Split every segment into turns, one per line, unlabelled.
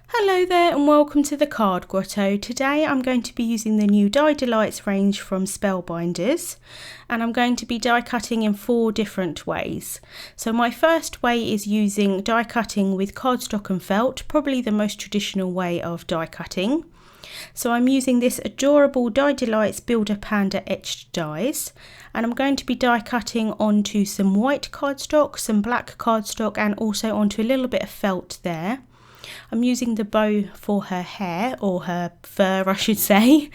Hello there and welcome to the Card Grotto. Today I'm going to be using the new Die Delights range from Spellbinders, and I'm going to be die cutting in 4 different ways. So my first way is using die cutting with cardstock and felt, probably the most traditional way of die cutting. So I'm using this adorable Die Delights Builder Panda etched dies, and I'm going to be die cutting onto some white cardstock, some black cardstock, and also onto a little bit of felt there. I'm using the bow for her hair, or her fur I should say,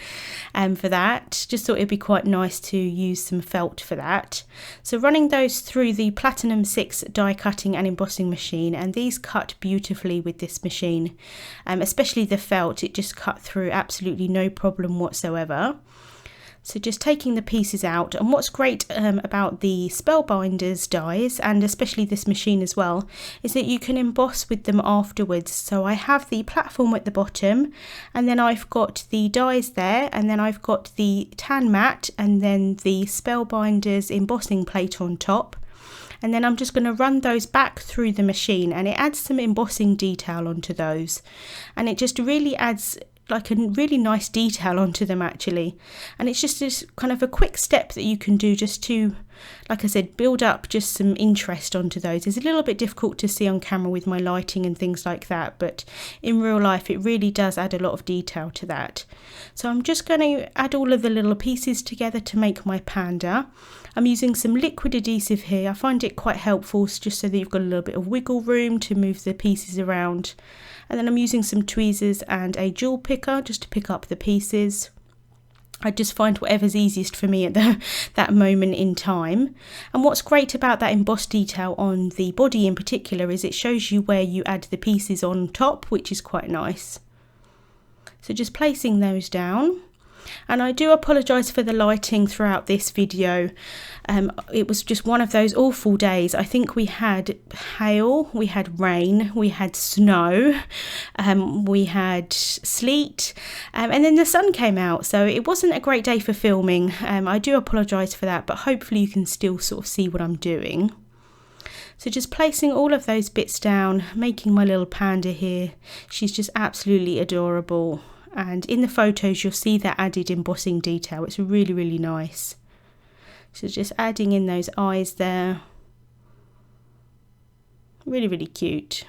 for that. Just thought it'd be quite nice to use some felt for that. So running those through the Platinum 6 die cutting and embossing machine, and these cut beautifully with this machine, especially the felt. It just cut through absolutely no problem whatsoever. So just taking the pieces out, and what's great about the Spellbinders dies, and especially this machine as well, is that you can emboss with them afterwards. So I have the platform at the bottom, and then I've got the dies there, and then I've got the tan mat, and then the Spellbinders embossing plate on top. And then I'm just going to run those back through the machine, and it adds some embossing detail onto those, and it just really adds like a really nice detail onto them actually. And it's just this kind of a quick step that you can do just to, like I said, build up just some interest onto those. It's a little bit difficult to see on camera with my lighting and things like that, but in real life it really does add a lot of detail to that. So I'm just going to add all of the little pieces together to make my panda. I'm using some liquid adhesive here. I find it quite helpful just so that you've got a little bit of wiggle room to move the pieces around. And then I'm using some tweezers and a jewel picker just to pick up the pieces. I just find whatever's easiest for me at that moment in time. And what's great about that embossed detail on the body in particular is it shows you where you add the pieces on top, which is quite nice. So just placing those down. And I do apologise for the lighting throughout this video. It was just one of those awful days. I think we had hail, we had rain, we had snow, we had sleet, and then the sun came out. So it wasn't a great day for filming. I do apologise for that, but hopefully you can still sort of see what I'm doing. So just placing all of those bits down, making my little panda here. She's just absolutely adorable. And in the photos you'll see that added embossing detail. It's really, really nice. So just adding in those eyes there. Really, really cute.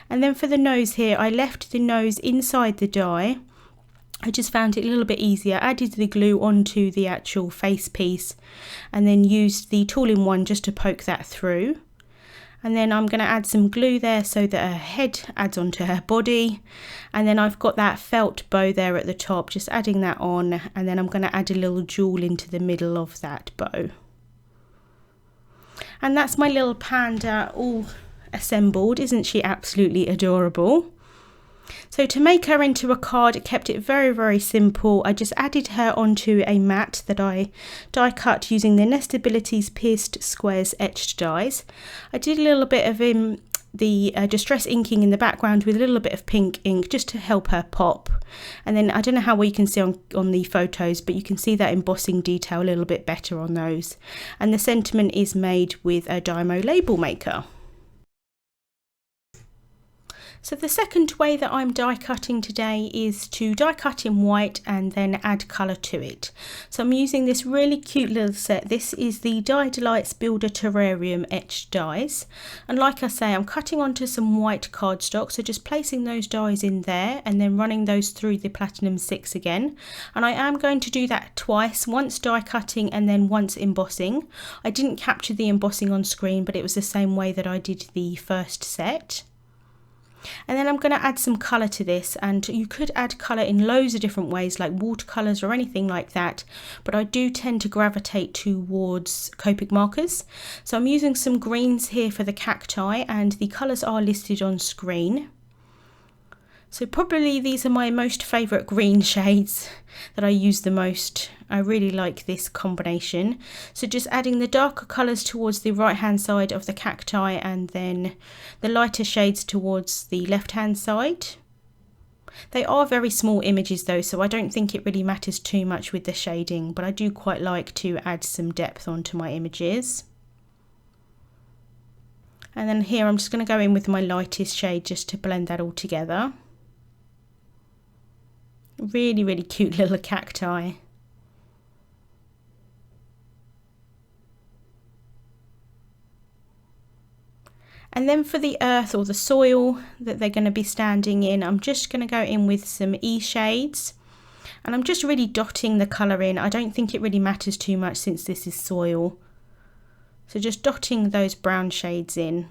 And then for the nose here, I left the nose inside the die. I just found it a little bit easier. Added the glue onto the actual face piece and then used the all-in-one just to poke that through. And then I'm going to add some glue there so that her head adds onto her body. And then I've got that felt bow there at the top, just adding that on. And then I'm going to add a little jewel into the middle of that bow. And that's my little panda all assembled. Isn't she absolutely adorable? So to make her into a card, it kept it very, very simple. I just added her onto a mat that I die cut using the Nestabilities Pierced Squares etched dies. I did a little bit of the distress inking in the background with a little bit of pink ink just to help her pop. And then I don't know how well you can see on the photos, but you can see that embossing detail a little bit better on those. And the sentiment is made with a Dymo label maker. So the second way that I'm die cutting today is to die cut in white and then add colour to it. So I'm using this really cute little set. This is the Die Delights Builder Terrarium etched dies. And like I say, I'm cutting onto some white cardstock. So just placing those dies in there and then running those through the Platinum 6 again. And I am going to do that twice, once die cutting and then once embossing. I didn't capture the embossing on screen, but it was the same way that I did the first set. And then I'm going to add some colour to this, and you could add colour in loads of different ways like watercolours or anything like that, but I do tend to gravitate towards Copic markers. So I'm using some greens here for the cacti, and the colours are listed on screen. So probably these are my most favourite green shades that I use the most. I really like this combination. So just adding the darker colours towards the right hand side of the cacti and then the lighter shades towards the left hand side. They are very small images though, so I don't think it really matters too much with the shading, but I do quite like to add some depth onto my images. And then here I'm just going to go in with my lightest shade just to blend that all together. Really, really cute little cacti. And then for the earth or the soil that they're going to be standing in, I'm just going to go in with some E shades. And I'm just really dotting the colour in. I don't think it really matters too much since this is soil. So just dotting those brown shades in.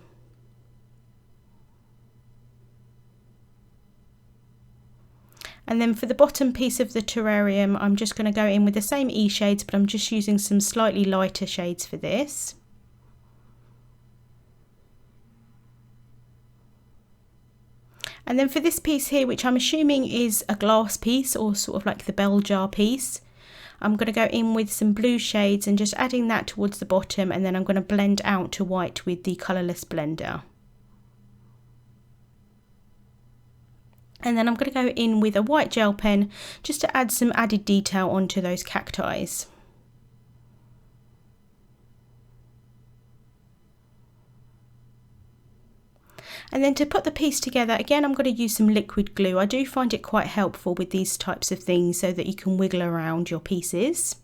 And then for the bottom piece of the terrarium, I'm just going to go in with the same E shades, but I'm just using some slightly lighter shades for this. And then for this piece here, which I'm assuming is a glass piece or sort of like the bell jar piece, I'm going to go in with some blue shades and just adding that towards the bottom, and then I'm going to blend out to white with the colourless blender. And then I'm going to go in with a white gel pen just to add some added detail onto those cacti. And then to put the piece together, again, I'm going to use some liquid glue. I do find it quite helpful with these types of things so that you can wiggle around your pieces.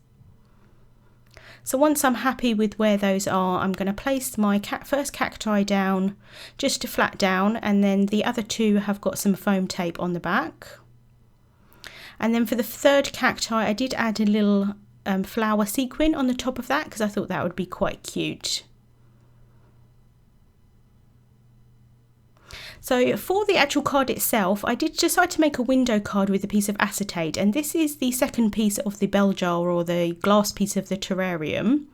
So once I'm happy with where those are, I'm going to place my first cacti down just to flat down, and then the other two have got some foam tape on the back. And then for the third cacti, I did add a little flower sequin on the top of that because I thought that would be quite cute. So for the actual card itself, I did decide to make a window card with a piece of acetate, and this is the second piece of the bell jar or the glass piece of the terrarium.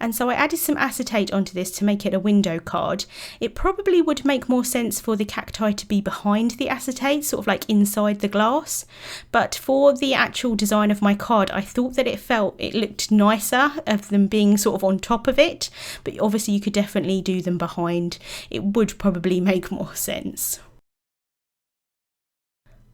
And so I added some acetate onto this to make it a window card. It probably would make more sense for the cacti to be behind the acetate, sort of like inside the glass. But for the actual design of my card, I thought that it looked nicer of them being sort of on top of it. But obviously you could definitely do them behind. It would probably make more sense.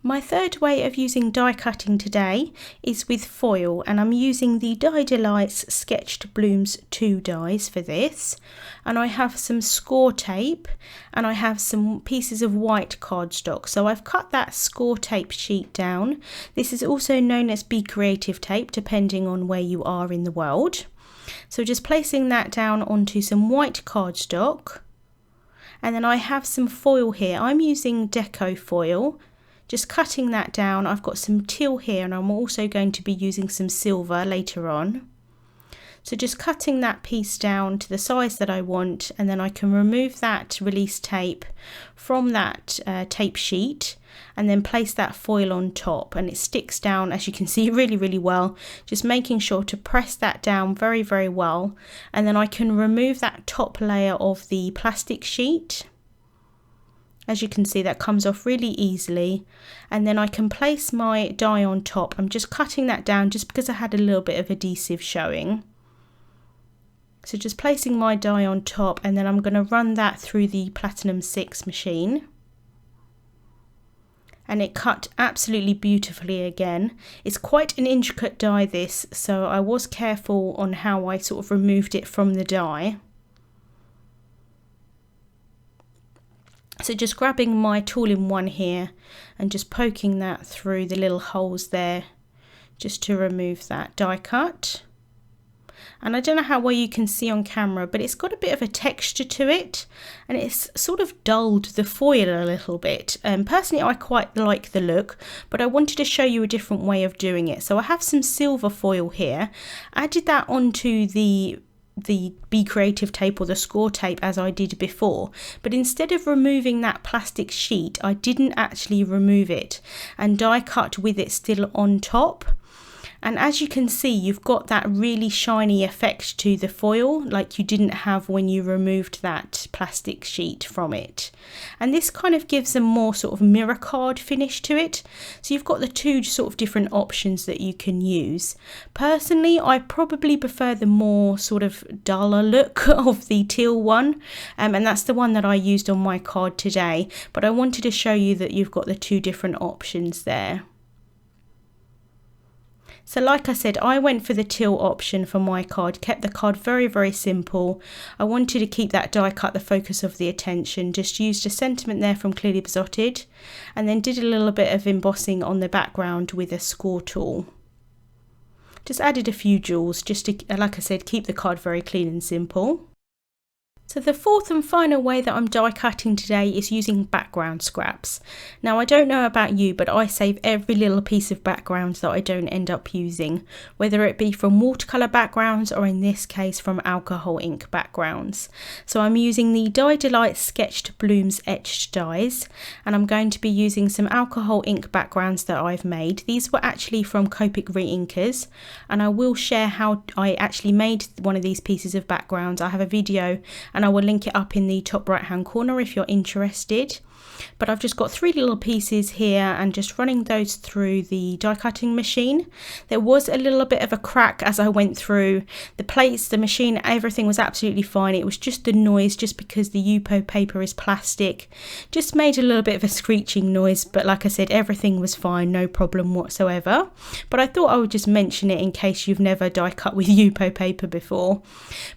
My third way of using die cutting today is with foil, and I'm using the Die Delights Sketched Blooms 2 dies for this. And I have some score tape and I have some pieces of white cardstock. So I've cut that score tape sheet down. This is also known as Be Creative tape depending on where you are in the world. So just placing that down onto some white cardstock. And then I have some foil here. I'm using Deco foil. Just cutting that down. I've got some teal here, and I'm also going to be using some silver later on. So just cutting that piece down to the size that I want, and then I can remove that release tape from that tape sheet and then place that foil on top, and it sticks down, as you can see, really, really well. Just making sure to press that down very, very well, and then I can remove that top layer of the plastic sheet. As you can see, that comes off really easily, and then I can place my die on top. I'm just cutting that down just because I had a little bit of adhesive showing. So just placing my die on top, and then I'm going to run that through the Platinum 6 machine. And it cut absolutely beautifully again. It's quite an intricate die this, so I was careful on how I sort of removed it from the die. So just grabbing my tool-in-one here and just poking that through the little holes there just to remove that die cut. And I don't know how well you can see on camera, but it's got a bit of a texture to it, and it's sort of dulled the foil a little bit. Personally, I quite like the look, but I wanted to show you a different way of doing it. So I have some silver foil here, added that onto the Be Creative tape or the score tape as I did before, but instead of removing that plastic sheet, I didn't actually remove it and die cut with it still on top. And as you can see, you've got that really shiny effect to the foil like you didn't have when you removed that plastic sheet from it. And this kind of gives a more sort of mirror card finish to it. So you've got the two sort of different options that you can use. Personally, I probably prefer the more sort of duller look of the teal one. And that's the one that I used on my card today. But I wanted to show you that you've got the two different options there. So like I said, I went for the teal option for my card, kept the card very simple. I wanted to keep that die cut the focus of the attention, just used a sentiment there from Clearly Besotted, and then did a little bit of embossing on the background with a score tool. Just added a few jewels just to, like I said, keep the card very clean and simple. So the fourth and final way that I'm die cutting today is using background scraps. Now I don't know about you, but I save every little piece of background that I don't end up using, whether it be from watercolour backgrounds or in this case from alcohol ink backgrounds. So I'm using the Die Delight Sketched Blooms Etched dies, and I'm going to be using some alcohol ink backgrounds that I've made. These were actually from Copic Reinkers, and I will share how I actually made one of these pieces of backgrounds. I have a video and I will link it up in the top right hand corner if you're interested. But I've just got 3 little pieces here and just running those through the die cutting machine. There was a little bit of a crack as I went through the plates, the machine, everything was absolutely fine. It was just the noise, just because the Yupo paper is plastic, just made a little bit of a screeching noise, but like I said, everything was fine, no problem whatsoever. But I thought I would just mention it in case you've never die cut with Yupo paper before.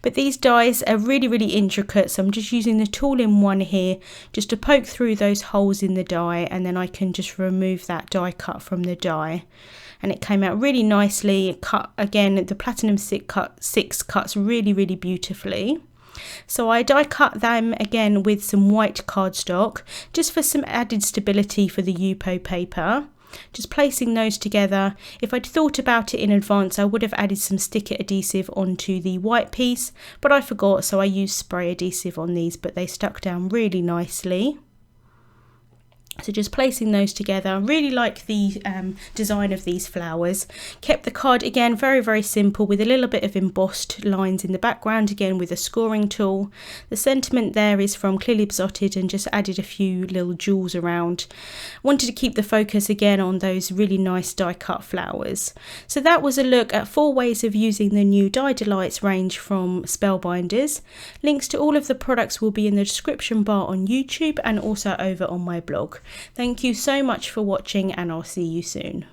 But these dies are really intricate, so I'm just using the tool in one here just to poke through those holes in the die, and then I can just remove that die cut from the die, and it came out really nicely. It cut again, the Platinum 6 cuts really beautifully. So I die cut them again with some white cardstock just for some added stability for the Yupo paper. Just placing those together. If I'd thought about it in advance, I would have added some sticker adhesive onto the white piece, but I forgot, so I used spray adhesive on these, but they stuck down really nicely. So just placing those together. Really like the design of these flowers. Kept the card again very simple with a little bit of embossed lines in the background, again with a scoring tool. The sentiment there is from Clearly Besotted, and just added a few little jewels around. Wanted to keep the focus again on those really nice die cut flowers. So that was a look at 4 ways of using the new Die Delights range from Spellbinders. Links to all of the products will be in the description bar on YouTube and also over on my blog. Thank you so much for watching, and I'll see you soon.